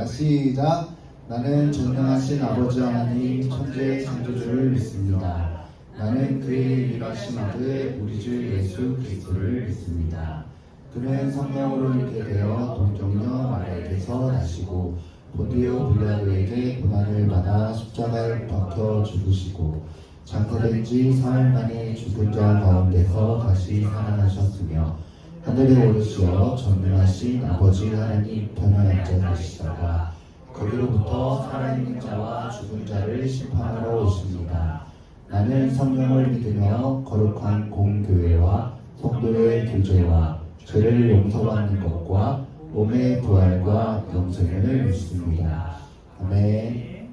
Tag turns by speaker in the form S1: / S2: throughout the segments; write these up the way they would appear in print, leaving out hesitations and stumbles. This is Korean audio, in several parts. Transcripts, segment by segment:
S1: 시작. 나는 전능하신 아버지 하나님 천재 창조주를 믿습니다. 나는 그의 유일하신 아들 우리 주 예수 그리스도를 믿습니다. 그는 성령으로 있게 되어 동정녀 마리아에게서 나시고 본디오 빌라도에게 고난을 받아 십자가에 박혀 죽으시고 장사된 지 사흘 만에 죽은 자 가운데서 다시 살아나셨으며 하늘에 오르시어 전능하신 아버지 하나님 편에 앉아 계시다가 거기로부터 살아있는 자와 죽은 자를 심판하러 오십니다. 나는 성령을 믿으며 거룩한 공교회와 성도의 교제와 죄를 용서받는 것과 몸의 부활과 영생을 믿습니다. 아멘.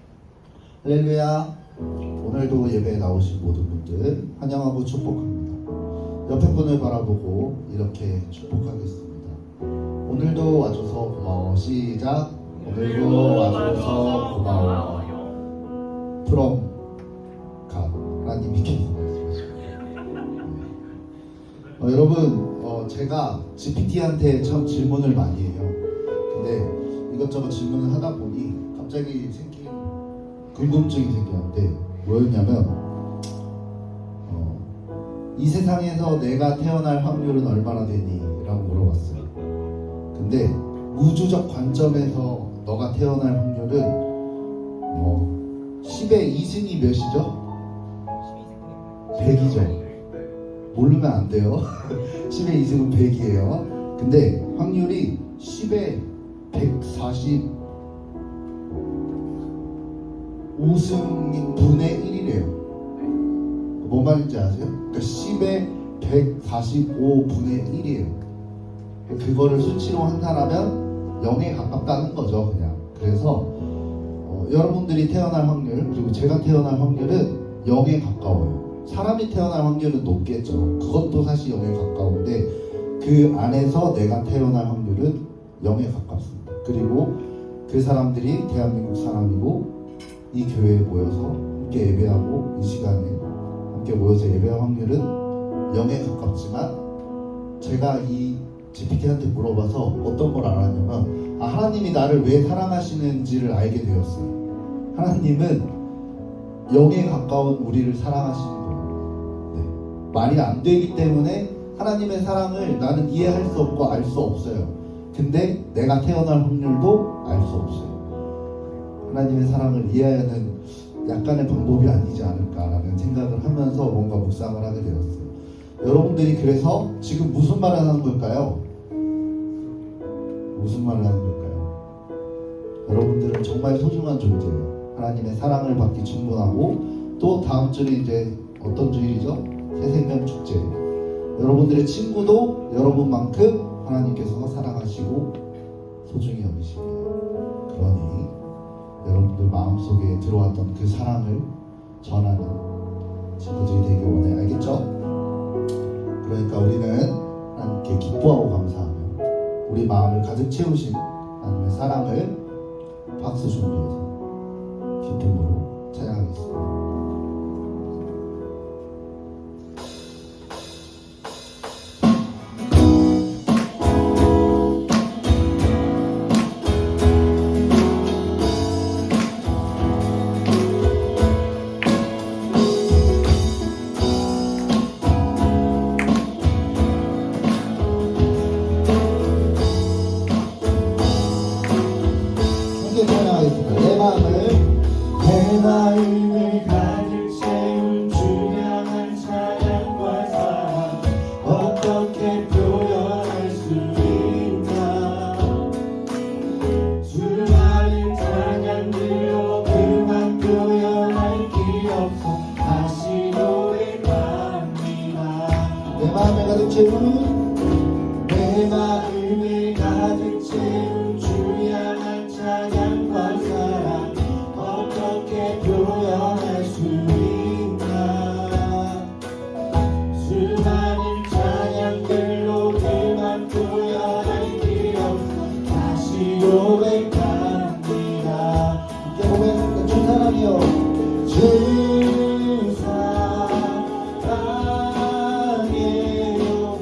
S1: 할렐루야. 오늘도 예배에 나오신 모든 분들 환영하고 축복합니다. 옆에 분을 바라보고 이렇게 축복하겠습니다. 오늘도 와줘서 고마워. 시작. 오늘도 와줘서 고마워. From God. 하나님께서 말씀하십니다. 여러분, 제가 GPT한테 참 질문을 많이 해요. 근데 이것저것 질문을 하다 보니 갑자기 생긴 궁금증이 생겼는데 뭐였냐면 이 세상에서 내가 태어날 확률은 얼마나 되니? 라고 물어봤어요. 근데 우주적 관점에서 너가 태어날 확률은 10의 2승이 몇이죠? 100이죠. 모르면 안 돼요. 10의 2승은 100이에요. 근데 확률이 10의 145승인 분의 1이래요. 뭔 말인지 아세요? 그러니까 10의 145분의 1이에요. 그거를 수치로 한다면 0에 가깝다는 거죠, 그냥. 그래서 여러분들이 태어날 확률, 그리고 제가 태어날 확률은 0에 가까워요. 사람이 태어날 확률은 높겠죠. 그것도 사실 0에 가까운데 그 안에서 내가 태어날 확률은 0에 가깝습니다. 그리고 그 사람들이 대한민국 사람이고 이 교회에 모여서 함께 예배하고 이 시간에 함께 모여서 예배할 확률은 0에 가깝지만 제가 이 GPT한테 물어봐서 어떤 걸 알았냐면 하나님이 나를 왜 사랑하시는지를 알게 되었어요. 하나님은 0에 가까운 우리를 사랑하시는 거예요. 네. 말이 안 되기 때문에 하나님의 사랑을 나는 이해할 수 없고 알 수 없어요. 근데 내가 태어날 확률도 알 수 없어요. 하나님의 사랑을 이해하는 약간의 방법이 아니지 않을까라는 생각을 하면서 뭔가 묵상을 하게 되었어요. 여러분들이 그래서 지금 무슨 말을 하는 걸까요? 무슨 말을 하는 걸까요? 여러분들은 정말 소중한 존재예요. 하나님의 사랑을 받기 충분하고 또 다음 주는 이제 어떤 주일이죠? 새생명 축제. 여러분들의 친구도 여러분만큼 하나님께서 사랑하시고 소중히 여기시고요. 그러니 여러분들 마음속에 들어왔던 그 사랑을 전하는 친구들이 되길 원해. 알겠죠? 그러니까 우리는 하나님께 기뻐하고 감사하며 우리 마음을 가득 채우신 하나님의 사랑을 박수 준비해서 기쁨으로 찬양하겠습니다.
S2: 내 마음을 가득 채운 주량한 찬양과 사랑 어떻게 표현할 수 있나. 수많은 찬양들로 그만 표현할 길 없어 다시 고백합니다.
S1: 내 마음을 가득 채운
S2: 내 마음을 가득 채운 주량한 찬양과 사랑 어떻게 표현할 수 있나. 수많은 찬양들로 그만 표현할 길 없어 다시 고백합니다.
S1: 함께 고백합니다. 주 사랑이여
S2: 주 사랑이여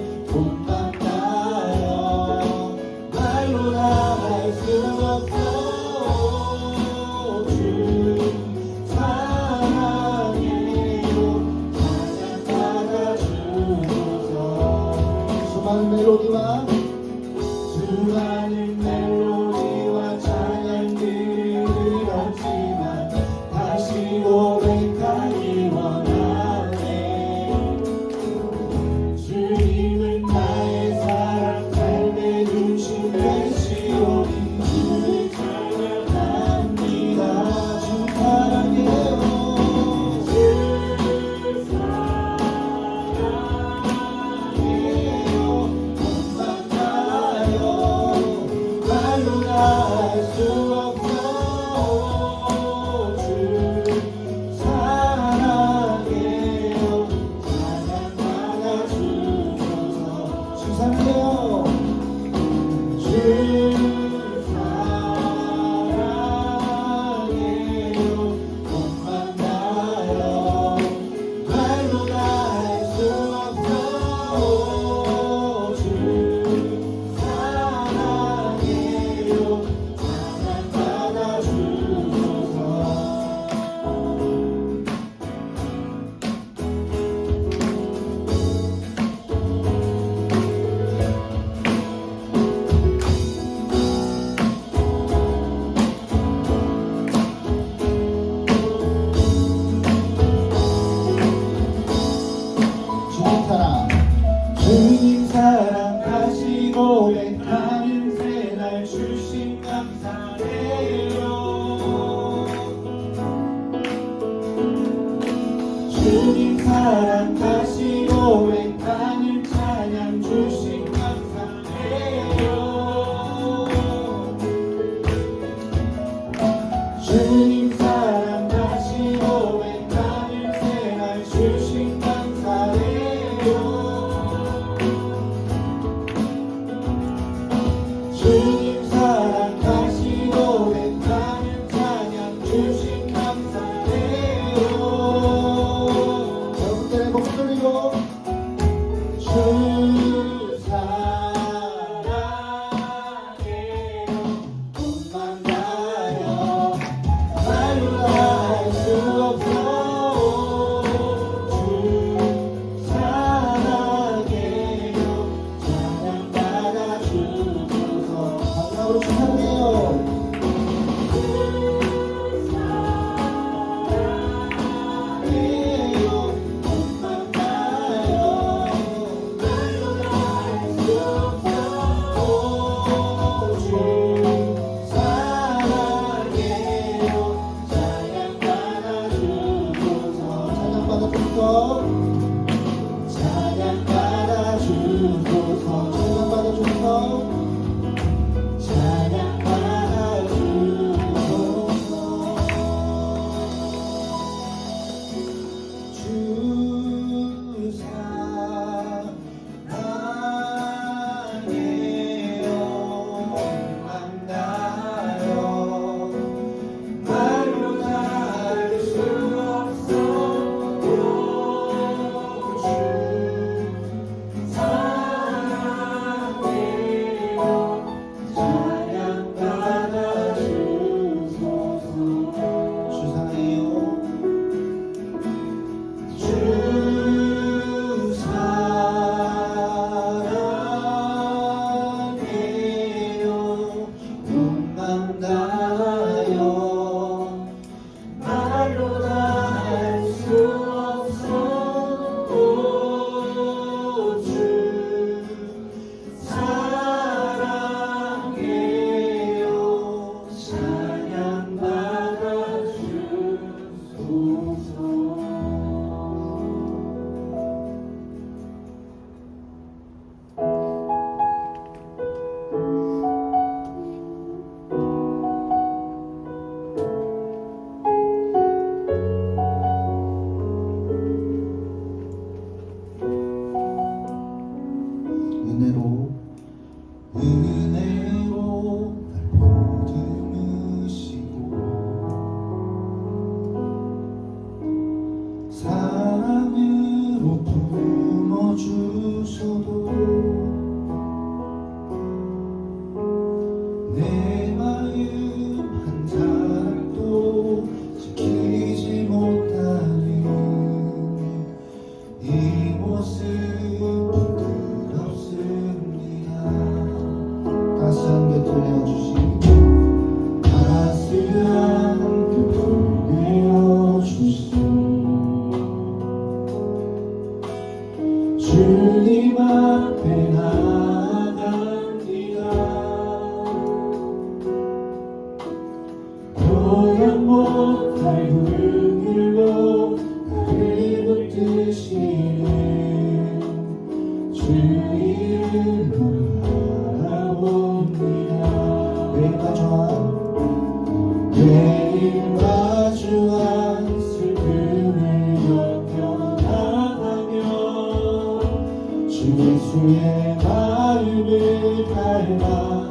S2: 못할 긍휼로 나를 붙드시는 주 이름을 바라봅니다. 매일 마주한 슬픔을 견뎌나가며 주 예수의 마음을 닮아가네.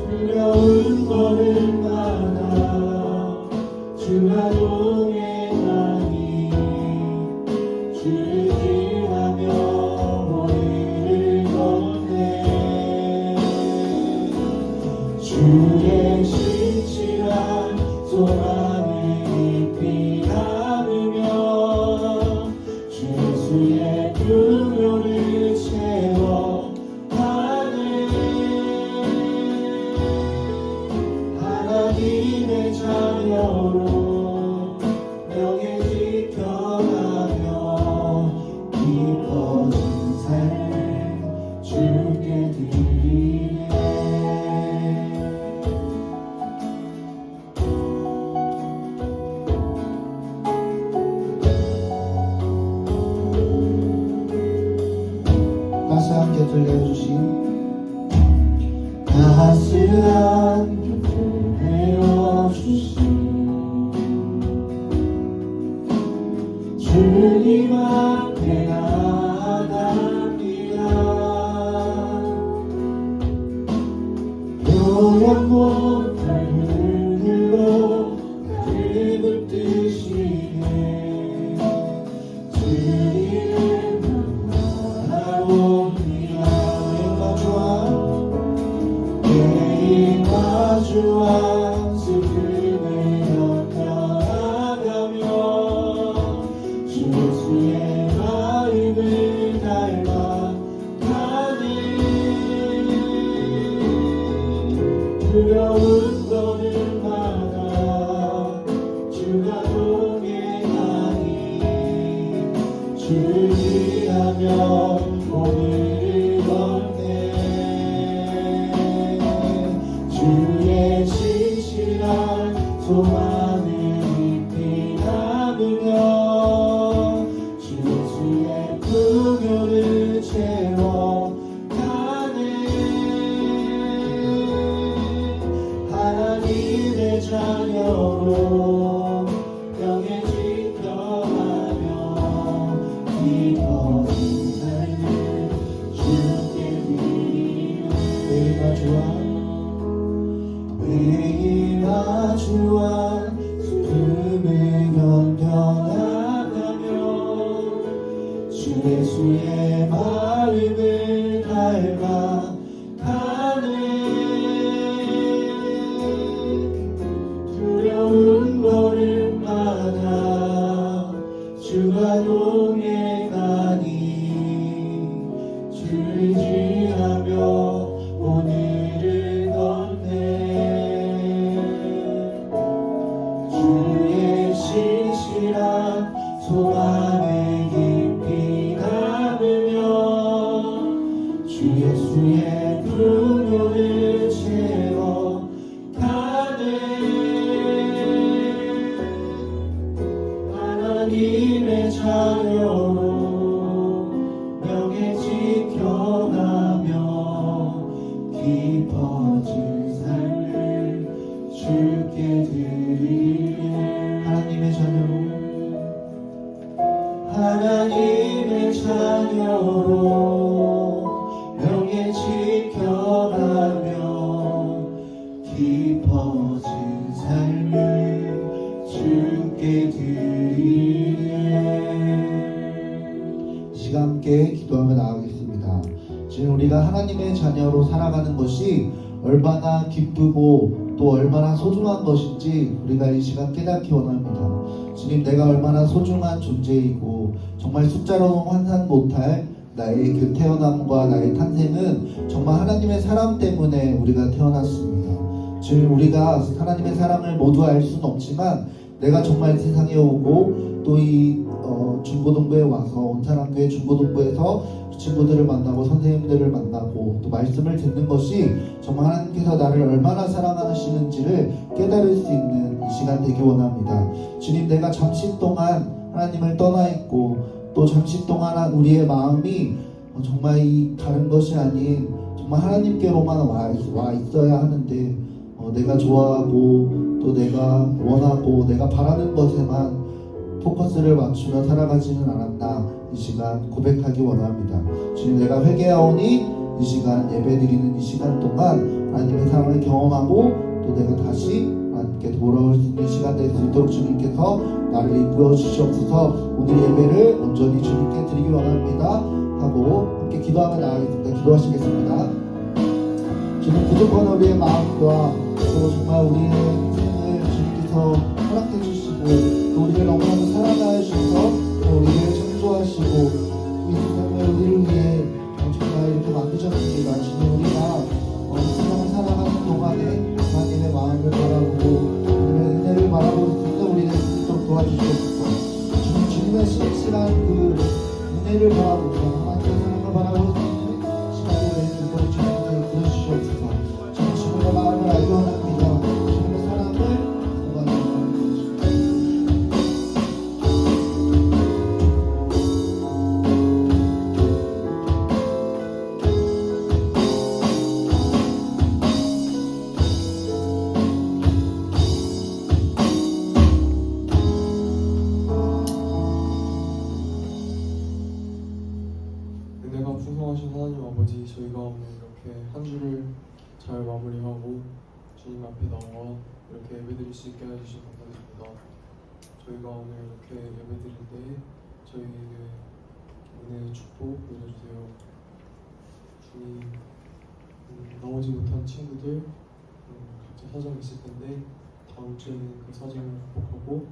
S2: 두려운 걸음마다 주가 동행하니 주를 기하며 머리를 걷네. 주의 신실한 소망을 깊이 나누며 주 예수의 긍휼을 채워가네. 하나님의 자녀로 명예 지켜가며 기뻐진 삶을 주께 드리네.
S1: 따스한 곁을 내어주신
S2: 따스한 곁을 내어주신 주님 앞에 나아갑니다. 표현 못할 긍휼로 나를 붙드시네. 주 이름을 바라봅니다. 매일 마주한 슬픔을 견뎌나가며 주 예수의 마음을 닮아가네. 두려운 걸음마다 주가 동행하니 주를 위하며 오늘을 걷네. 주의 신실한 소망을 깊이 나누며 주 예수의 긍휼을 채워가네. 하나님의 자녀로 명예 지켜가며 기뻐진 삶을 주께 드리네. 매일 마주한 슬픔을 견뎌나가며 주 예수의 마음을 닮아가네. 두려운 걸음마다 주가 동행하니 주를 지하며 오늘을 걷네. 주의 신실한 소망을 깊이 나누며 주 예수의 긍휼을 채워가네. 하나님의 자녀로 명예 지켜가며 기뻐진 삶을 주께 드리네. 하나님의 자녀로 명예 지켜가며 기뻐진 삶을 주께 드리네.
S1: 시간 함께 기도하며 나아가겠습니다. 지금 우리가 하나님의 자녀로 살아가는 것이 얼마나 기쁘고 또 얼마나 소중한 것인지 우리가 이 시간 깨닫기 원합니다. 주님, 내가 얼마나 소중한 존재이고 정말 숫자로는 환산 못할 나의 그 태어남과 나의 탄생은 정말 하나님의 사랑 때문에 우리가 태어났습니다. 주님, 우리가 하나님의 사랑을 모두 알 수는 없지만 내가 정말 세상에 오고 또 이 중고등부에 와서 온타랑교회 중고등부에서 친구들을 만나고 선생님들을 만나고 또 말씀을 듣는 것이 정말 하나님께서 나를 얼마나 사랑하시는지를 깨달을 수 있는 이 시간 되기 원합니다. 주님, 내가 잠시 동안 하나님을 떠나 있고 또 잠시 동안 우리의 마음이 정말 이 다른 것이 아닌 정말 하나님께로만 와 있어야 하는데 내가 좋아하고 또 내가 원하고 내가 바라는 것에만 포커스를 맞추며 살아가지는 않았나 이 시간 고백하기 원합니다. 주님, 내가 회개하오니 이 시간 예배드리는 이 시간 동안 하나님의 사랑을 경험하고 또 내가 다시 하나님께 돌아올 수 있는 시간 될 수 있도록 주님께서 나를 이끌어 주시옵소서. 오늘 예배를 온전히 주님께 드리기 원합니다 하고 함께 기도하며 나가겠습니다. 기도하시겠습니다. 주님, 부족한 우리의 마음과 또 정말 우리의 인생을 주님께서 허락해 주시고 또 우리를 너무나도 사랑하여 주셔서 또 우리를 창조하시고 이 세상을 우리를 위해 정말 이렇게 만드셨습니다. 주님, 우리가 세상을 살아가는 동안에 하나님의 마음을 바라보고 하나님의 은혜를 바라볼 수 있는 우리 될 수 있도록 도와주시옵소서. 주님, 주님의 신실한 그 은혜를 바라보고 하나님의 사랑을 바라볼 수 있는 시간이 될 수 있도록 주님께 부르시옵소서. 주님, 주님의 마음을 알기 원합니다. 주님의 사랑을 공부하기
S2: 은혜가 풍성하신 하나님 아버지, 저희가 오늘 이렇게 한 주를 잘 마무리하고 주님 앞에 나와 이렇게 예배드릴 수 있게 해주신 감사드립니다. 저희가 오늘 이렇게 예배드릴 때 저희에게 은혜의 축복 보내주세요. 주님, 나오지 못한 친구들 각자 사정이 있을 텐데 다음 주에는 그 사정을 극복하고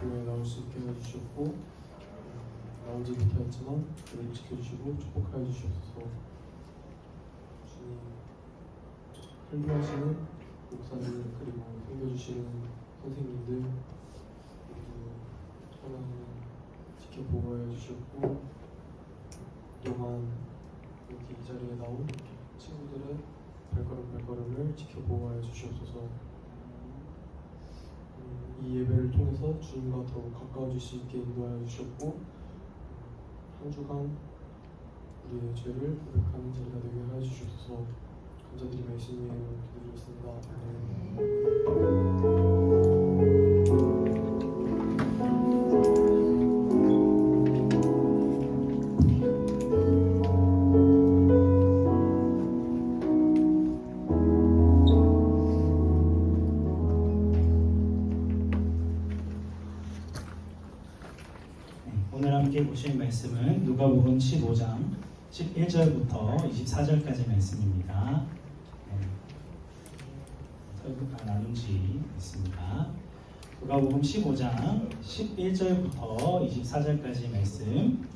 S2: 교회에 나올 수 있게 해주셨고 나오지 못하였지만 그를 지켜주시고 축복하여 주시옵소서. 주님, 설교하시는 목사님 그리고 섬겨주시는 선생님들 모두 하나님 지켜보호해 주셨고 또한 여기 이 자리에 나온 친구들의 발걸음을 지켜보호해 주시옵소서. 이 예배를 통해서 주님과 더욱 가까워질 수 있게 인도하여 주셨고 한 주간 우리의 죄를 고백하는 자리가 되게 하여 주셔서 감사드리며 예수님의 이름으로 기도드렸습니다.
S3: 오늘 함께 보실 말씀은 누가복음 15장 11절부터 24절까지 말씀입니다. 나눈지 있습니다. 누가복음 15장 11절부터 24절까지 말씀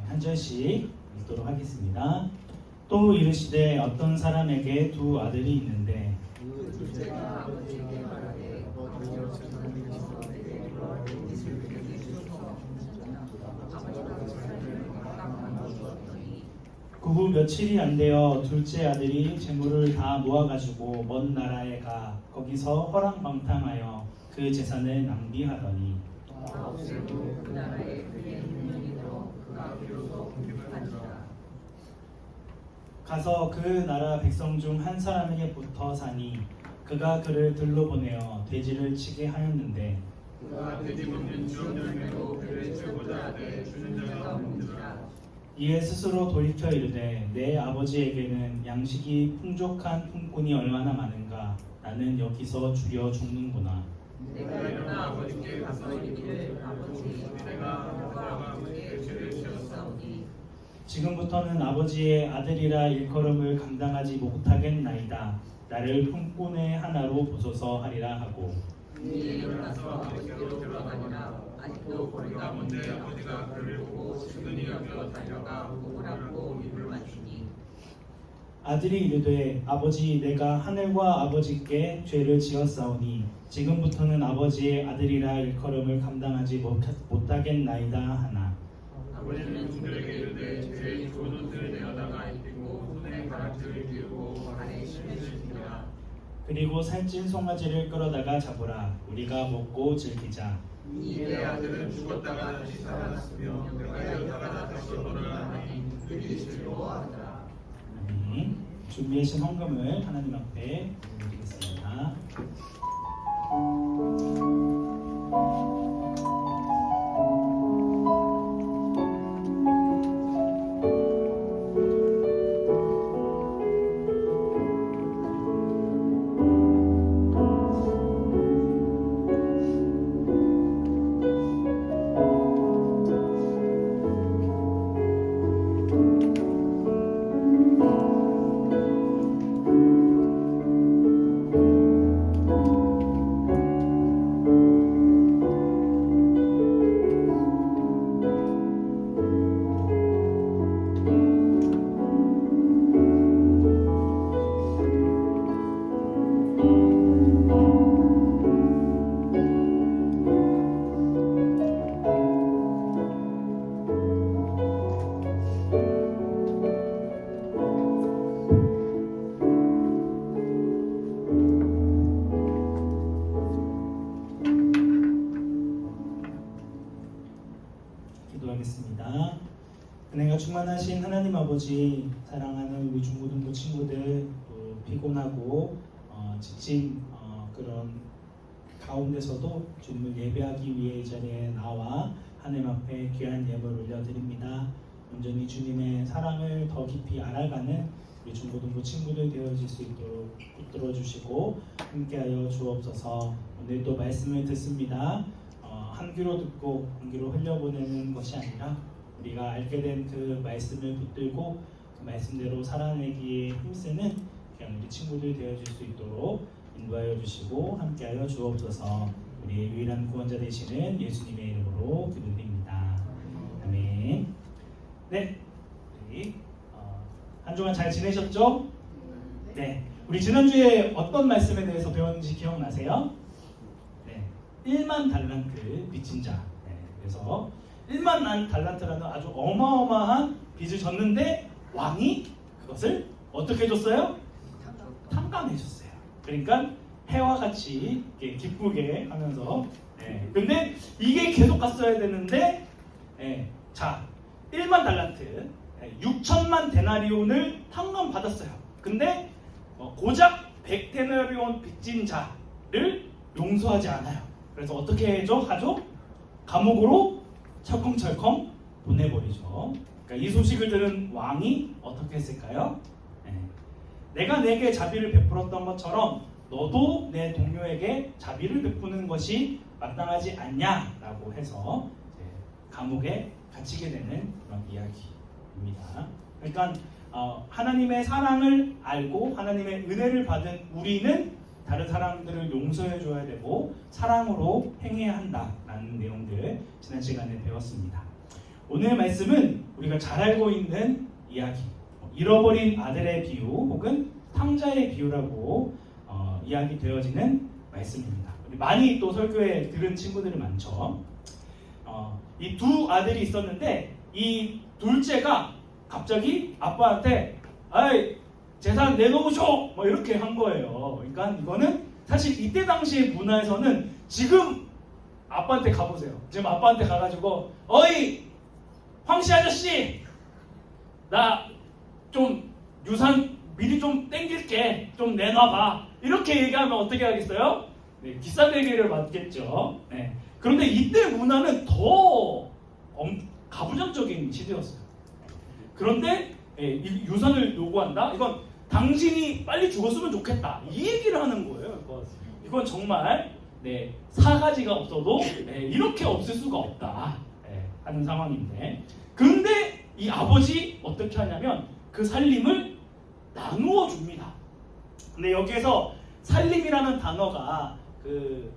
S3: 한 절씩 읽도록 하겠습니다. 또 이르시되 어떤 사람에게 두 아들이 있는데 둘째가 아버지에게 말하되 아버지여 그 후 며칠이 안 되어 둘째 아들이 재물을 다 모아가지고 먼 나라에 가 거기서 허랑방탕하여 그 재산을 낭비하더니 그 나라에 그의 능력이 더 그가 비로소 궁핍하니라. 가서 그 나라 백성 중 한 사람에게 붙어 사니 그가 그를 들로 보내어 돼지를 치게 하였는데 그가 돼지 먹는 주업 열매로 그를 채우고자 하되 주는 자가 없는지라. 이에 스스로 돌이켜 이르되 내 아버지에게는 양식이 풍족한 품꾼이 얼마나 많은가. 나는 여기서 죽여 죽는구나. 내가 일어나 아버지께 가서 이르기를 아버지 내가 아버지께 죄를 지었사오니 지금부터는 아버지의 아들이라 일컬음을 감당하지 못하겠나이다. 나를 품꾼의 하나로 보소서 하리라 하고 이에 일어나서 아버지께로 돌아가니라. 아직도 거리가 먼데 아버지가 그를 보고 시근히 여겨 달려가 오라고 입을 맞추니 아들이 이르되 아버지 내가 하늘과 아버지께 죄를 지었사오니 지금부터는 아버지의 아들이라 일컬음을 감당하지 못하겠나이다 하나.
S4: 아버지는 그들에게 이르되 죄인 좋은 옷을 내어다가 입히고 손에 가락지를 띄우고 발에 신을 신기라.
S3: 그리고 살찐 송아지를 끌어다가 잡으라. 우리가 먹고 즐기자.
S4: 이 내 아들은 죽었다가 다시 살아났으며 멸하였다가 다시 얻어나니 그들이 즐거워하더라.
S3: 아멘. 준비하신 헌금을 하나님 앞에 드리겠습니다. 기도하겠습니다. 은혜가 충만하신 하나님 아버지, 사랑하는 우리 중고등부 친구들, 또 피곤하고 지친 그런 가운데서도 주님을 예배하기 위해 이 자리에 나와 하나님 앞에 귀한 예물을 올려드립니다. 온전히 주님의 사랑을 더 깊이 알아가는 우리 중고등부 친구들 되어질 수 있도록 붙들어 주시고 함께하여 주옵소서. 오늘도 말씀을 듣습니다. 한 귀로 듣고 한 귀로 흘려보내는 것이 아니라 우리가 알게 된 그 말씀을 붙들고 그 말씀대로 살아내기에 힘쓰는 그냥 우리 친구들 되어질 수 있도록 인도하여 주시고 함께하여 주옵소서. 우리의 유일한 구원자 되시는 예수님의 이름으로 기도드립니다. 아멘. 네, 우리 한 주간 잘 지내셨죠? 네, 우리 지난주에 어떤 말씀에 대해서 배웠는지 기억나세요? 네, 1만 달란트 빚진 자. 네, 그래서 1만 달란트라는 아주 어마어마한 빚을 졌는데 왕이 그것을 어떻게 해줬어요? 탕감해줬어요. 그러니까 해와 같이 기쁘게 하면서. 근데 이게 계속 갔어야 되는데, 자, 1만 달란트, 6천만 데나리온을 탕감 받았어요. 근데 고작 100데나리온 빚진 자를 용서하지 않아요. 그래서 어떻게 하죠? 감옥으로 철컹철컹 보내버리죠. 그러니까 이 소식을 들은 왕이 어떻게 했을까요? 내가 내게 자비를 베풀었던 것처럼 너도 내 동료에게 자비를 베푸는 것이 마땅하지 않냐라고 해서 감옥에 갇히게 되는 그런 이야기입니다. 그러니까 하나님의 사랑을 알고 하나님의 은혜를 받은 우리는 다른 사람들을 용서해 줘야 되고 사랑으로 행해야 한다라는 내용들 지난 시간에 배웠습니다. 오늘 말씀은 우리가 잘 알고 있는 이야기, 잃어버린 아들의 비유 혹은 탕자의 비유라고 이야기 되어지는 말씀입니다. 많이 또 설교에 들은 친구들이 많죠. 이 두 아들이 있었는데 이 둘째가 갑자기 아빠한테 아이 재산 내놓으쇼! 뭐 이렇게 한 거예요. 그러니까 이거는 사실 이때 당시의 문화에서는 지금 아빠한테 가보세요. 지금 아빠한테 가가지고 어이 황씨 아저씨 나 좀 유산 미리 좀 땡길게 좀 내놔봐 이렇게 얘기하면 어떻게 하겠어요? 네, 기싸대기를 맞겠죠. 네. 그런데 이때 문화는 더 가부장적인 시대였어요. 그런데 이 유산을 요구한다? 이건 당신이 빨리 죽었으면 좋겠다 이 얘기를 하는 거예요. 이건 정말 사가지가 없어도 이렇게 없을 수가 없다 하는 상황인데, 그런데 이 아버지 어떻게 하냐면 그 살림을 나누어 줍니다. 근데 여기에서 살림이라는 단어가 그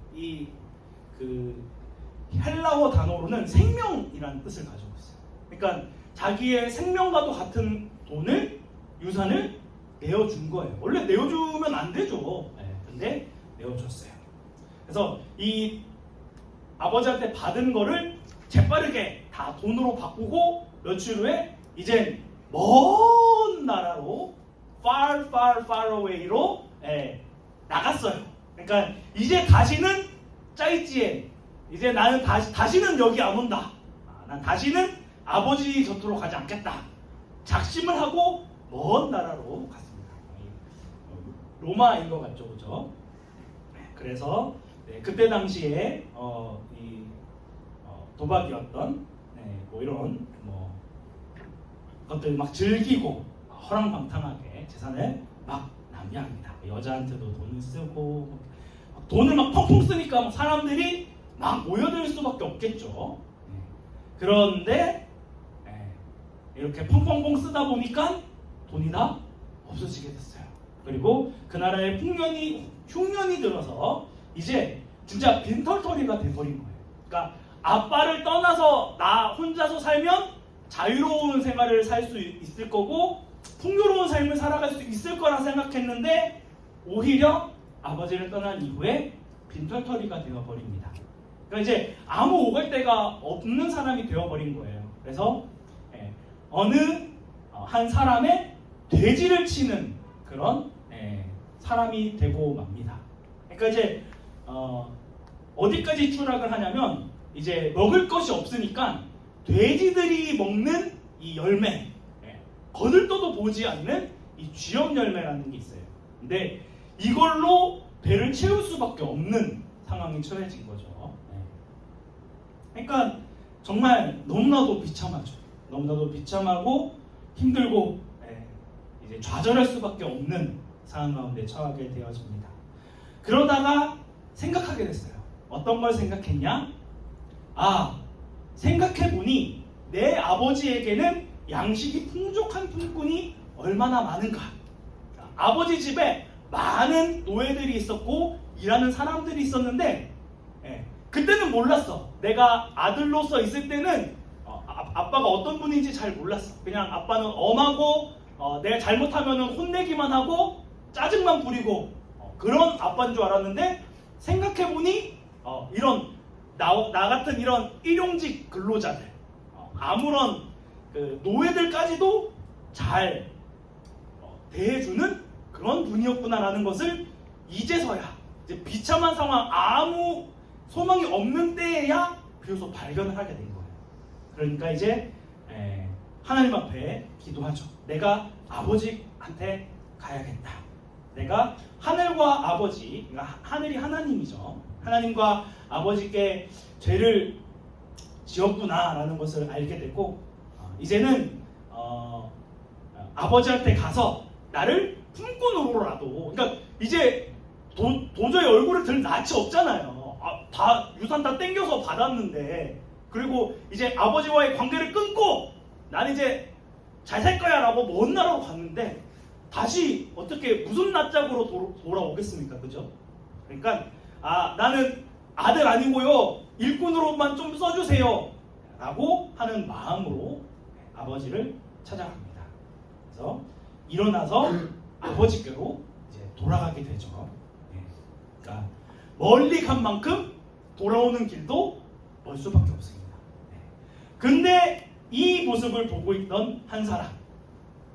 S3: 헬라어 단어로는 생명이라는 뜻을 가지고 있어요. 그러니까 자기의 생명과도 같은 돈을 유산을 내어준 거예요. 원래 내어주면 안 되죠. 근데 내어줬어요. 그래서 이 아버지한테 받은 거를 재빠르게 다 돈으로 바꾸고 며칠 후에 이젠 먼 나라로 far away로 나갔어요. 그러니까 이제 다시는 짜이지엔 이제 나는 다시는 여기 안 온다. 난 다시는 아버지 곁으로 가지 않겠다. 작심을 하고 먼 나라로 갔습니다. 로마인 것 같죠, 그죠? 그래서 그때 당시에 도박이었던 뭐 이런 것들 막 즐기고 허랑방탕하게 재산을 막 낭비합니다. 여자한테도 돈을 쓰고 돈을 막 펑펑 쓰니까 사람들이 막 모여들 수밖에 없겠죠. 그런데 이렇게 펑펑펑 쓰다 보니까 돈이 다 없어지게 됐어요. 그리고 그 나라에 흉년이 들어서 이제 진짜 빈털터리가 돼버린 거예요. 그러니까 아빠를 떠나서 나 혼자서 살면 자유로운 생활을 살 수 있을 거고 풍요로운 삶을 살아갈 수 있을 거라 생각했는데 오히려 아버지를 떠난 이후에 빈털터리가 되어버립니다. 그러니까 이제 아무 오갈 데가 없는 사람이 되어버린 거예요. 그래서 어느 한 사람의 돼지를 치는 그런 사람이 되고 맙니다. 그러니까 이제 어디까지 추락을 하냐면 이제 먹을 것이 없으니까 돼지들이 먹는 이 열매, 거들떠도 보지 않는 이 쥐염 열매라는 게 있어요. 근데 이걸로 배를 채울 수밖에 없는 상황이 처해진 거죠. 그러니까 정말 너무나도 비참하죠. 너무나도 비참하고 힘들고 이제 좌절할 수밖에 없는 상황 가운데 처하게 되어집니다. 그러다가 생각하게 됐어요. 어떤 걸 생각했냐? 생각해보니 내 아버지에게는 양식이 풍족한 품꾼이 얼마나 많은가. 아버지 집에 많은 노예들이 있었고 일하는 사람들이 있었는데 그때는 몰랐어. 내가 아들로서 있을 때는 아빠가 어떤 분인지 잘 몰랐어. 그냥 아빠는 엄하고 내가 잘못하면 혼내기만 하고 짜증만 부리고 그런 아빠인 줄 알았는데 생각해보니 이런 나 같은 이런 일용직 근로자들 아무런 그 노예들까지도 잘 대해주는 그런 분이었구나라는 것을 이제서야 이제 비참한 상황 아무 소망이 없는 때에야 비로소 발견을 하게 된 거예요. 그러니까 이제 하나님 앞에 기도하죠. 내가 아버지한테 가야겠다. 내가 하늘과 아버지, 그러니까 하늘이 하나님이죠. 하나님과 아버지께 죄를 지었구나라는 것을 알게 됐고 이제는 아버지한테 가서 나를 품꾼으로라도, 그러니까 이제 도저히 얼굴을 들 낯이 없잖아요. 다 유산 다 땡겨서 받았는데, 그리고 이제 아버지와의 관계를 끊고 나는 이제 잘 살 거야 라고 먼 나라로 갔는데 다시 어떻게 무슨 낯짝으로 돌아오겠습니까? 그죠? 그러니까 나는 아들 아니고요 일꾼으로만 좀 써주세요 라고 하는 마음으로 아버지를 찾아갑니다. 그래서 일어나서 아버지께로 이제 돌아가게 되죠. 그러니까 멀리 간 만큼 돌아오는 길도 멀 수밖에 없습니다. 근데 이 모습을 보고 있던 한 사람,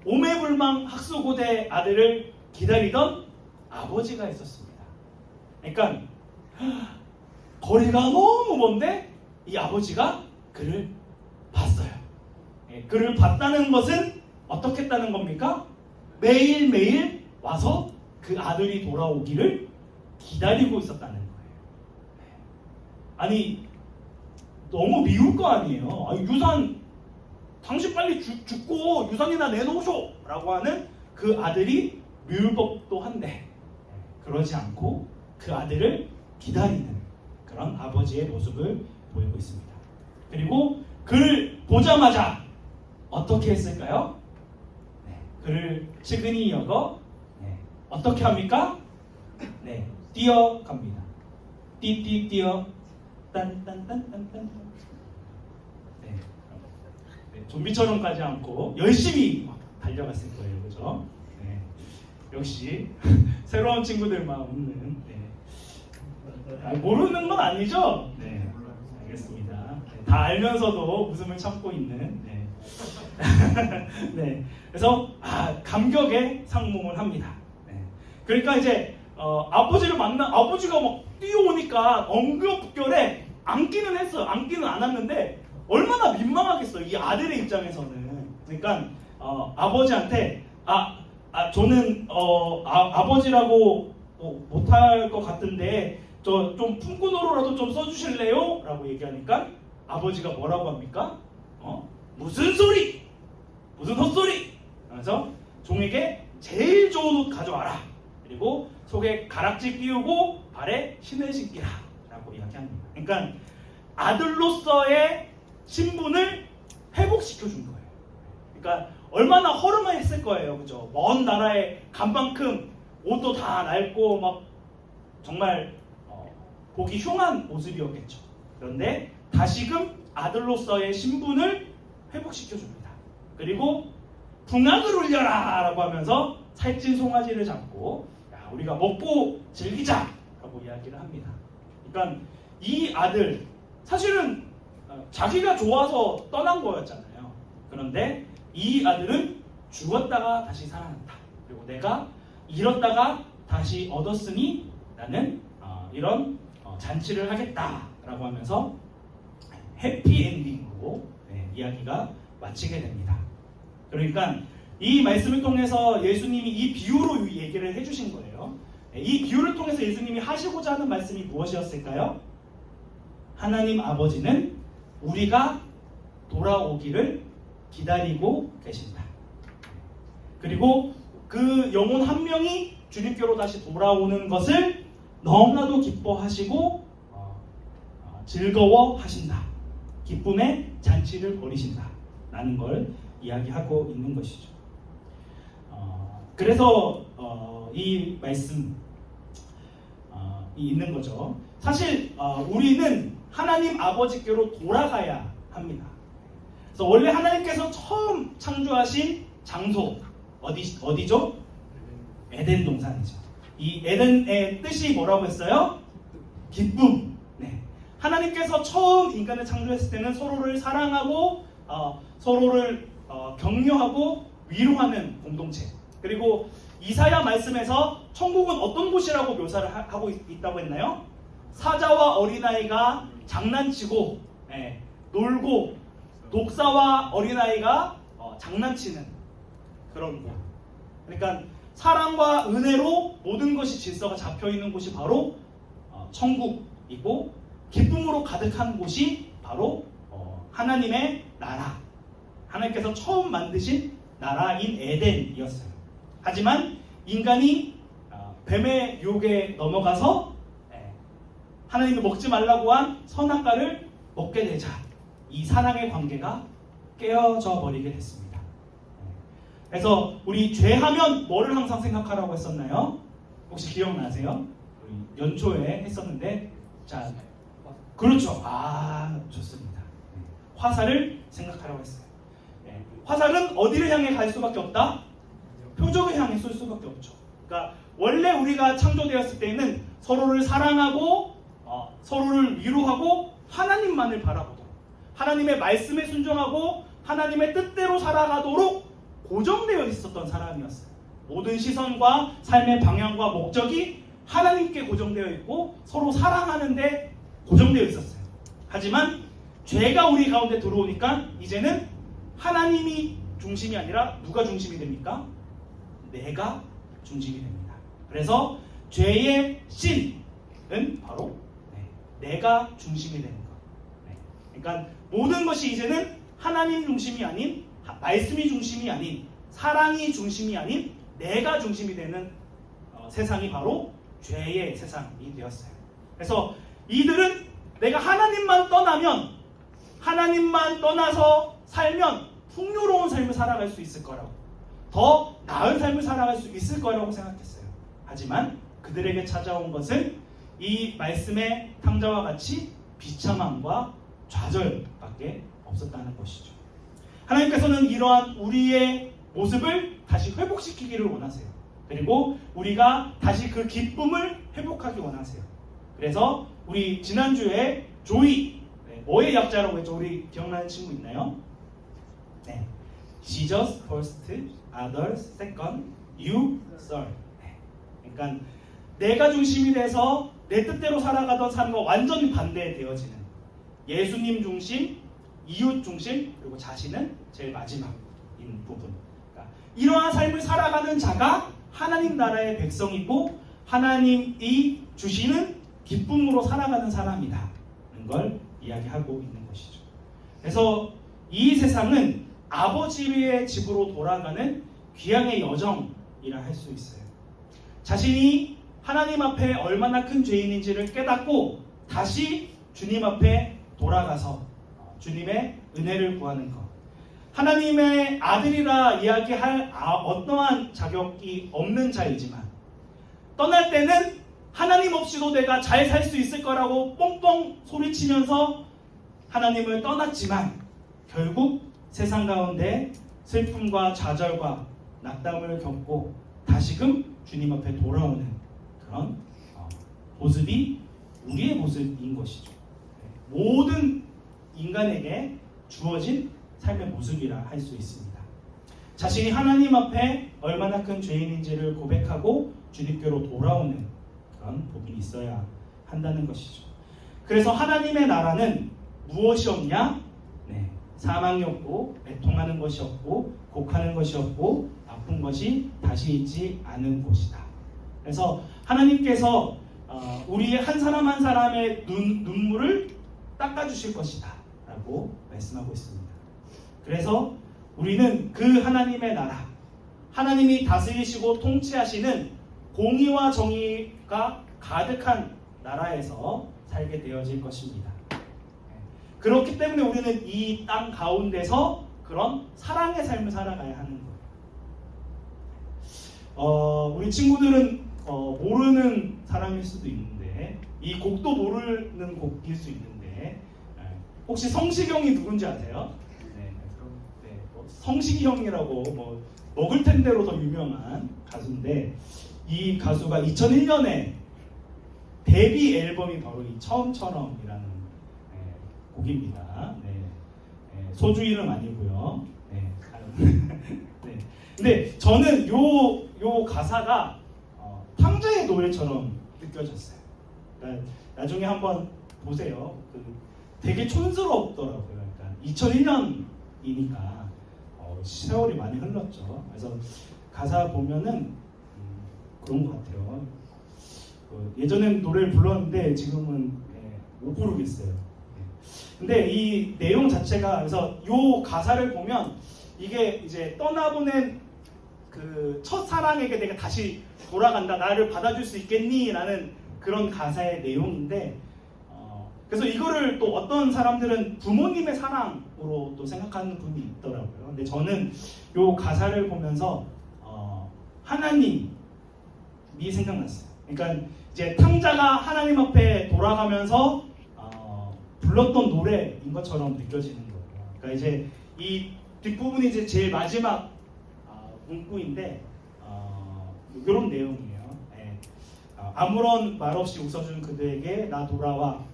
S3: 오매불망 학수고대 아들을 기다리던 아버지가 있었습니다. 그러니까 거리가 너무 먼데 이 아버지가 그를 봤어요. 그를 봤다는 것은 어떻게 했다는 겁니까? 매일매일 와서 그 아들이 돌아오기를 기다리고 있었다는 거예요. 아니 너무 미울 거 아니에요. 유산 당신 빨리 죽고 유산이나 내놓으쇼 라고 하는 그 아들이 미울 법도 한데 그러지 않고 그 아들을 기다리는 그런 아버지의 모습을 보이고 있습니다. 그리고 그를 보자마자 어떻게 했을까요? 그를 측은히 여겨 어떻게 합니까? 뛰어갑니다. 뛰어 딴딴딴딴딴. 좀비처럼 가지 않고 열심히 막 달려갔을 거예요, 그죠? 역시 새로운 친구들만 웃는. 모르는 건 아니죠? 네, 알겠습니다. 네, 다 알면서도 웃음을 참고 있는. 네. 네, 그래서 감격의 상봉을 합니다. 네. 그러니까 이제 아버지를 만나 아버지가 막 뛰어오니까 엉겁결에 앉기는 했어요. 앉기는 않았는데 얼마나 민망하겠어요. 이 아들의 입장에서는. 그러니까 아버지한테 저는 아버지라고 못할 것 같은데 저 좀 품꾼으로라도 좀 써주실래요? 라고 얘기하니까 아버지가 뭐라고 합니까? 무슨 소리? 무슨 헛소리? 그래서 종에게 제일 좋은 옷 가져와라. 그리고 속에 가락지 끼우고 발에 신을 신기라 라고 이야기합니다. 그러니까 아들로서의 신분을 회복시켜준 거예요. 그러니까 얼마나 허름했을 거예요. 그죠? 먼 나라의 간만큼 옷도 다 낡고 막 정말 보기 흉한 모습이었겠죠. 그런데 다시금 아들로서의 신분을 회복시켜줍니다. 그리고 붕악을 울려라 라고 하면서 살찐 송아지를 잡고 우리가 먹고 즐기자 라고 이야기를 합니다. 그러니까 이 아들 사실은 자기가 좋아서 떠난 거였잖아요. 그런데 이 아들은 죽었다가 다시 살아났다. 그리고 내가 잃었다가 다시 얻었으니 나는 이런 잔치를 하겠다라고 하면서 해피엔딩으로 이야기가 마치게 됩니다. 그러니까 이 말씀을 통해서 예수님이 이 비유로 얘기를 해주신 거예요. 이 비유를 통해서 예수님이 하시고자 하는 말씀이 무엇이었을까요? 하나님 아버지는 우리가 돌아오기를 기다리고 계신다. 그리고 그 영혼 한 명이 주님께로 다시 돌아오는 것을 너무나도 기뻐하시고 즐거워하신다. 기쁨의 잔치를 벌이신다. 라는 걸 이야기하고 있는 것이죠. 그래서 이 말씀이 있는 거죠. 사실 우리는 하나님 아버지께로 돌아가야 합니다. 그래서 원래 하나님께서 처음 창조하신 장소 어디죠? 에덴 동산이죠. 이 에덴의 뜻이 뭐라고 했어요? 기쁨. 네. 하나님께서 처음 인간을 창조했을 때는 서로를 사랑하고 서로를 격려하고 위로하는 공동체. 그리고 이사야 말씀에서 천국은 어떤 곳이라고 묘사를 하고 있다고 했나요? 사자와 어린아이가 장난치고 놀고 독사와 어린아이가 장난치는 그런 곳. 그러니까 사랑과 은혜로 모든 것이 질서가 잡혀있는 곳이 바로 천국이고 기쁨으로 가득한 곳이 바로 하나님의 나라. 하나님께서 처음 만드신 나라인 에덴이었어요. 하지만 인간이 뱀의 유혹에 넘어가서 하나님이 먹지 말라고 한 선악과를 먹게 되자 이 사랑의 관계가 깨어져 버리게 됐습니다. 그래서 우리 죄하면 뭐를 항상 생각하라고 했었나요? 혹시 기억나세요? 우리 연초에 했었는데 자 그렇죠. 좋습니다. 화살을 생각하라고 했어요. 화살은 어디를 향해 갈 수밖에 없다? 표적을 향해 쏠 수밖에 없죠. 그러니까 원래 우리가 창조되었을 때는 서로를 사랑하고 서로를 위로하고 하나님만을 바라보도록 하나님의 말씀에 순종하고 하나님의 뜻대로 살아가도록 고정되어 있었던 사람이었어요. 모든 시선과 삶의 방향과 목적이 하나님께 고정되어 있고 서로 사랑하는데 고정되어 있었어요. 하지만 죄가 우리 가운데 들어오니까 이제는 하나님이 중심이 아니라 누가 중심이 됩니까? 내가 중심이 됩니다. 그래서 죄의 신은 바로 내가 중심이 되는 것. 그러니까 모든 것이 이제는 하나님 중심이 아닌 말씀이 중심이 아닌 사랑이 중심이 아닌 내가 중심이 되는 세상이 바로 죄의 세상이 되었어요. 그래서 이들은 내가 하나님만 떠나면 하나님만 떠나서 살면 풍요로운 삶을 살아갈 수 있을 거라고 더 나은 삶을 살아갈 수 있을 거라고 생각했어요. 하지만 그들에게 찾아온 것은 이 말씀의 탕자와 같이 비참함과 좌절밖에 없었다는 것이죠. 하나님께서는 이러한 우리의 모습을 다시 회복시키기를 원하세요. 그리고 우리가 다시 그 기쁨을 회복하기 원하세요. 그래서 우리 지난주에 조이, 뭐의 약자라고 했죠? 우리 기억나는 친구 있나요? 네. Jesus first, others second, you third. 그러니까 내가 중심이 돼서 내 뜻대로 살아가던 삶과 완전히 반대되어지는 예수님 중심, 이웃 중심, 그리고 자신은 제일 마지막인 부분. 그러니까 이러한 삶을 살아가는 자가 하나님 나라의 백성이고 하나님이 주시는 기쁨으로 살아가는 사람이다는 걸 이야기하고 있는 것이죠. 그래서 이 세상은 아버지의 집으로 돌아가는 귀향의 여정이라 할 수 있어요. 자신이 하나님 앞에 얼마나 큰 죄인인지를 깨닫고 다시 주님 앞에 돌아가서 주님의 은혜를 구하는 것. 하나님의 아들이라 이야기할 어떠한 자격이 없는 자이지만 떠날 때는 하나님 없이도 내가 잘 살 수 있을 거라고 뻥뻥 소리치면서 하나님을 떠났지만 결국 세상 가운데 슬픔과 좌절과 낙담을 겪고 다시금 주님 앞에 돌아오는 그런 모습이 우리의 모습인 것이죠. 모든 인간에게 주어진 삶의 모습이라 할 수 있습니다. 자신이 하나님 앞에 얼마나 큰 죄인인지를 고백하고 주님께로 돌아오는 그런 부분이 있어야 한다는 것이죠. 그래서 하나님의 나라는 무엇이 없냐? 네, 사망이 없고 애통하는 것이 없고 곡하는 것이 없고 아픈 것이 다시 있지 않은 곳이다. 그래서 하나님께서 우리 한 사람 한 사람의 눈물을 닦아주실 것이다 라고 말씀하고 있습니다. 그래서 우리는 그 하나님의 나라, 하나님이 다스리시고 통치하시는 공의와 정의가 가득한 나라에서 살게 되어질 것입니다. 그렇기 때문에 우리는 이 땅 가운데서 그런 사랑의 삶을 살아가야 하는 거예요. 우리 친구들은 모르는 사람일 수도 있는데 이 곡도 모르는 곡일 수 있는데 혹시 성시경이 누군지 아세요? 네, 성시기 형이라고 먹을 텐데로 더 유명한 가수인데 이 가수가 2001년에 데뷔 앨범이 바로 이 처음처럼이라는 곡입니다. 네. 소주 이름 아니고요. 네. 네. 근데 저는 요 가사가 탕자의 노래처럼 느껴졌어요. 그러니까 나중에 한번 보세요. 되게 촌스럽더라고요. 그러니까 2001년이니까 세월이 많이 흘렀죠. 그래서 가사 보면은 그런 것 같아요. 예전엔 노래를 불렀는데 지금은 못 부르겠어요. 근데 이 내용 자체가 그래서 요 가사를 보면 이게 이제 떠나보낸 그 첫사랑에게 내가 다시 돌아간다, 나를 받아줄 수 있겠니? 라는 그런 가사의 내용인데 그래서 이거를 또 어떤 사람들은 부모님의 사랑으로 또 생각하는 분이 있더라고요. 근데 저는 요 가사를 보면서 하나님이 생각났어요. 그러니까 이제 탕자가 하나님 앞에 돌아가면서 불렀던 노래인 것처럼 느껴지는 거예요. 그러니까 이제 이 뒷부분이 이제 제일 마지막 문구인데 이런 내용이에요. 네. 아무런 말 없이 웃어준 그대에게 나 돌아와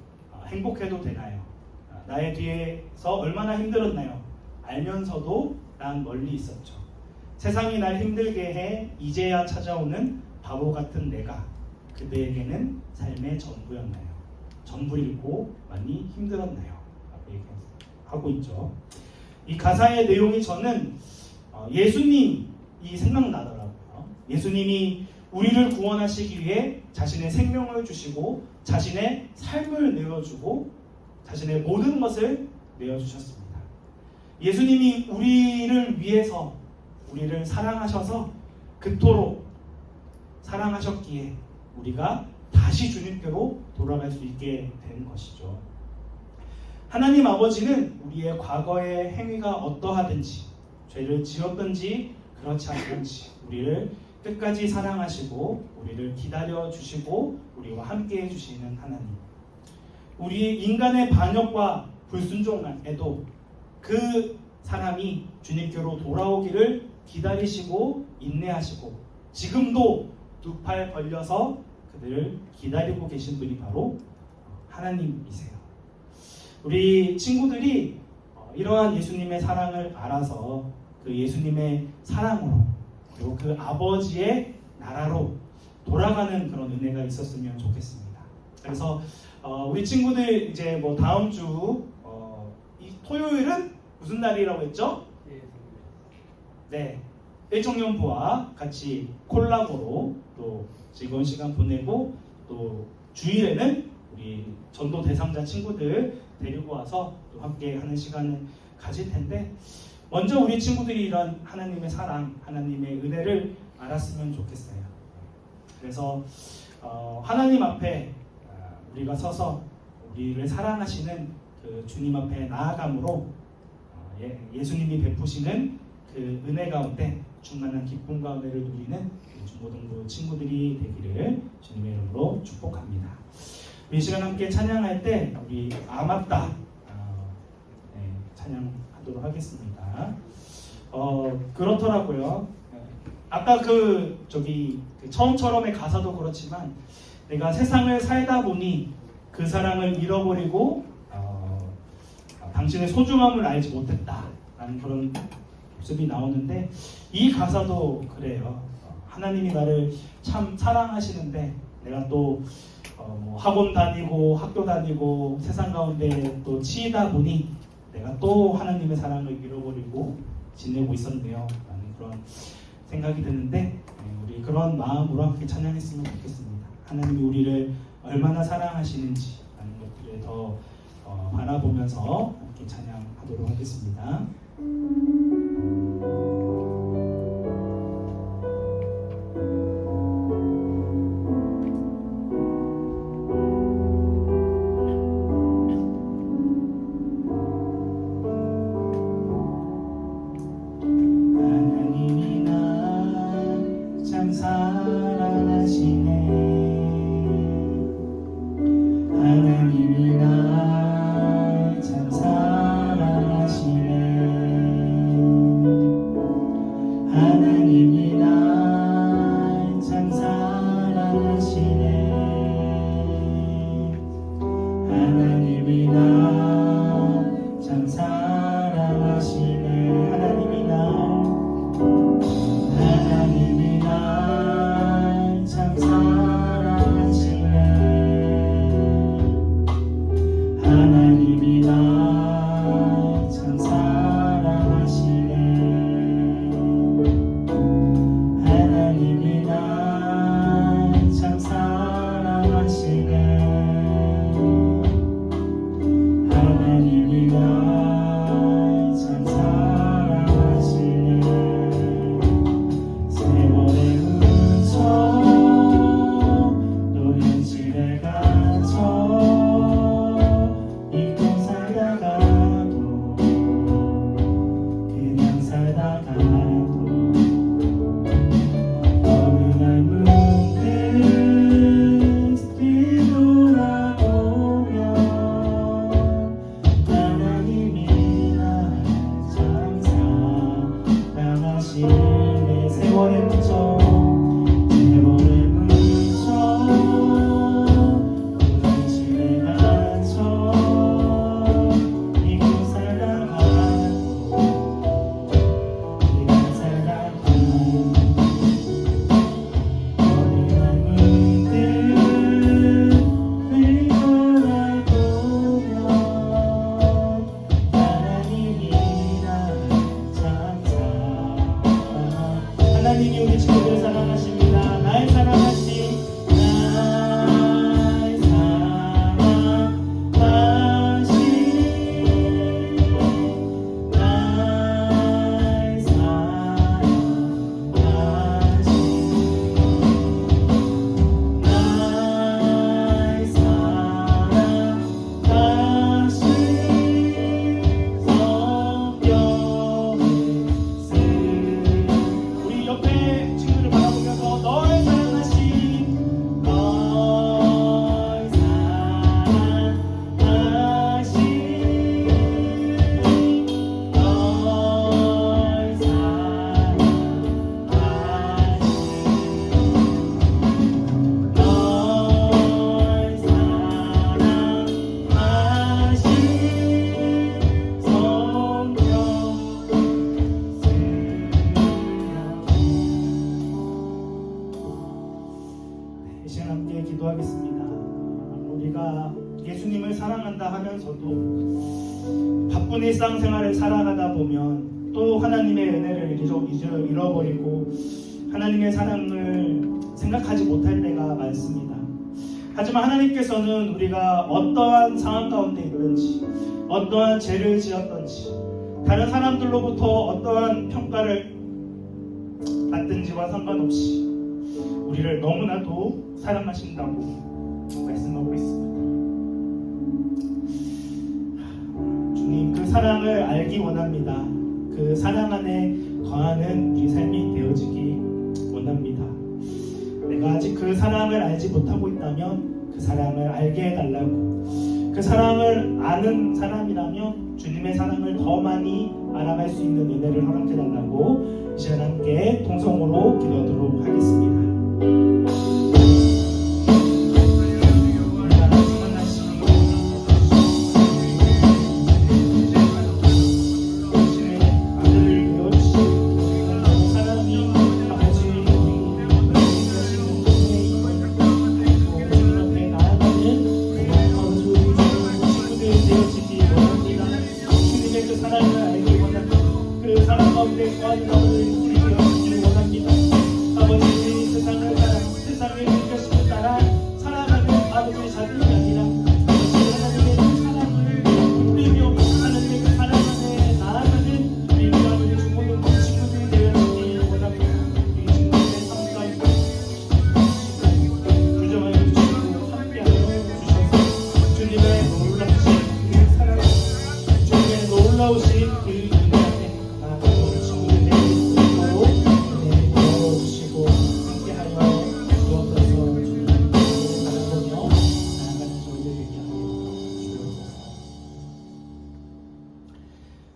S3: 행복해도 되나요? 나의 뒤에서 얼마나 힘들었나요? 알면서도 난 멀리 있었죠. 세상이 날 힘들게 해 이제야 찾아오는 바보 같은 내가 그대에게는 삶의 전부였나요? 전부일고 많이 힘들었나요? 하고 있죠. 이 가사의 내용이 저는 예수님이 생각나더라고요. 예수님이 우리를 구원하시기 위해 자신의 생명을 주시고 자신의 삶을 내어주고 자신의 모든 것을 내어주셨습니다. 예수님이 우리를 위해서 우리를 사랑하셔서 그토록 사랑하셨기에 우리가 다시 주님께로 돌아갈 수 있게 된 것이죠. 하나님 아버지는 우리의 과거의 행위가 어떠하든지 죄를 지었든지 그렇지 않든지 우리를 끝까지 사랑하시고 우리를 기다려 주시고 우리와 함께 해주시는 하나님. 우리 인간의 반역과 불순종에도 그 사람이 주님께로 돌아오기를 기다리시고 인내하시고 지금도 두 팔 벌려서 그들을 기다리고 계신 분이 바로 하나님이세요. 우리 친구들이 이러한 예수님의 사랑을 알아서 그 예수님의 사랑으로 그리고 그 아버지의 나라로 돌아가는 그런 은혜가 있었으면 좋겠습니다. 그래서 우리 친구들 이제 뭐 다음 주 이 토요일은 무슨 날이라고 했죠? 네, 일청년부와 같이 콜라보로 또 즐거운 시간 보내고 또 주일에는 우리 전도 대상자 친구들 데리고 와서 또 함께 하는 시간을 가질 텐데 먼저 우리 친구들이 이런 하나님의 사랑, 하나님의 은혜를 알았으면 좋겠어요. 그래서 하나님 앞에 우리가 서서 우리를 사랑하시는 그 주님 앞에 나아감으로 예수님이 베푸시는 그 은혜 가운데 충만한 기쁨과 은혜를 누리는 중고등부 친구들이 되기를 주님의 이름으로 축복합니다. 이 시간 함께 찬양할 때 우리 맞다 찬양하도록 하겠습니다. 그렇더라고요. 아까 그 처음처럼의 가사도 그렇지만 내가 세상을 살다 보니 그 사랑을 잃어버리고 당신의 소중함을 알지 못했다라는 그런 모습이 나오는데 이 가사도 그래요. 하나님이 나를 참 사랑하시는데 내가 또 뭐 학원 다니고 학교 다니고 세상 가운데 또 치이다 보니 내가 또 하나님의 사랑을 잃어버리고 지내고 있었네요 라는 그런 생각이 드는데 우리 그런 마음으로 함께 찬양했으면 좋겠습니다. 하나님이 우리를 얼마나 사랑하시는지 라는 것들을 더 바라보면서 함께 찬양하도록 하겠습니다. 하나님이 날 참 사랑하시네. 하나님이 날 참 사랑하시네. 하나님이 날 참 사랑하시네. 하나님이 날 참 사랑하시네. 하나님이 날 참 사랑하시네. 이 시간 함께 기도하겠습니다. 우리가 예수님을 사랑한다 하면서도 바쁜 일상생활을 살아가다 보면 또 하나님의 은혜를 잃어버리고 하나님의 사랑을 생각하지 못할 때가 많습니다. 하지만 하나님께서는 우리가 어떠한 상황 가운데 있든지 어떠한 죄를 지었든지 다른 사람들로부터 어떠한 평가를 받든지와 상관없이 우리를 너무나도 사랑하신다고 말씀하고 있습니다. 주님, 그 사랑을 알기 원합니다. 그 사랑 안에 거하는 우리 삶이 되어지기 원합니다. 내가 아직 그 사랑을 알지 못하고 있다면 그 사랑을 알게 해달라고, 그 사랑을 아는 사람이라면 주님의 사랑을 더 많이 알아갈 수 있는 은혜를 허락해달라고 이 시간 함께 통성으로 기도하도록 하겠습니다.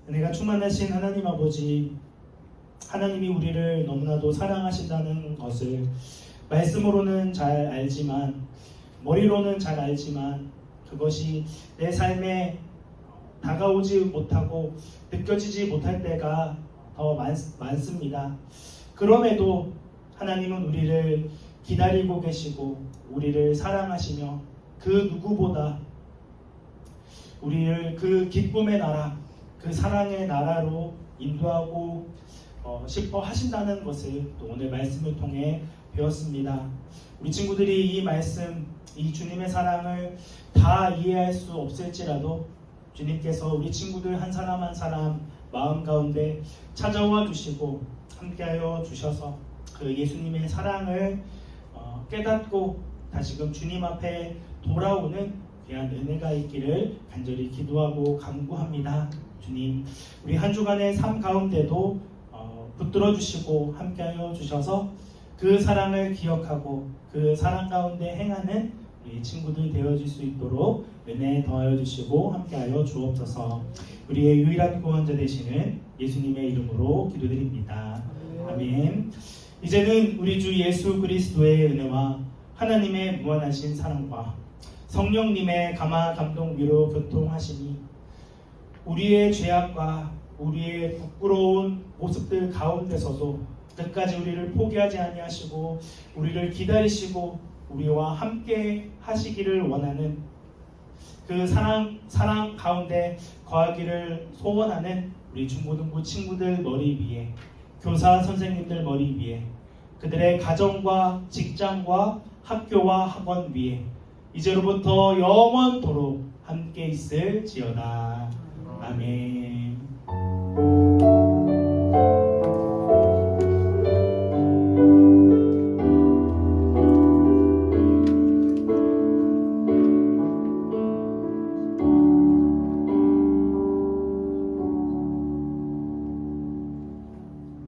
S3: 은혜가 충만하신 하나님 아버지, 하나님이 우리를 너무나도 사랑하신다는 것을 말씀으로는 잘 알지만, 머리로는 잘 알지만 그것이 내 삶에 다가오지 못하고 느껴지지 못할 때가 더 많습니다. 그럼에도 하나님은 우리를 기다리고 계시고 우리를 사랑하시며 그 누구보다 우리를 그 기쁨의 나라, 그 사랑의 나라로 인도하고 싶어 하신다는 것을 또 오늘 말씀을 통해 배웠습니다. 우리 친구들이 이 말씀, 이 주님의 사랑을 다 이해할 수 없을지라도 주님께서 우리 친구들 한 사람 한 사람 마음 가운데 찾아와 주시고 함께하여 주셔서 그 예수님의 사랑을 깨닫고 다시금 주님 앞에 돌아오는 귀한 은혜가 있기를 간절히 기도하고 간구합니다. 주님, 우리 한 주간의 삶 가운데도 붙들어 주시고 함께하여 주셔서 그 사랑을 기억하고 그 사랑 가운데 행하는 우리 친구들 되어질 수 있도록 은혜 더하여 주시고 함께하여 주옵소서. 우리의 유일한 구원자 되시는 예수님의 이름으로 기도드립니다. 아멘. 이제는 우리 주 예수 그리스도의 은혜와 하나님의 무한하신 사랑과 성령님의 감화 감동 위로 교통하시니 우리의 죄악과 우리의 부끄러운 모습들 가운데서도 끝까지 우리를 포기하지 아니하시고 우리를 기다리시고 우리와 함께 하시기를 원하는 그 사랑 가운데 거하기를 소원하는 우리 중고등부 친구들 머리 위에, 교사 선생님들 머리 위에, 그들의 가정과 직장과 학교와 학원 위에 이제로부터 영원토록 함께 있을지어다. 아멘.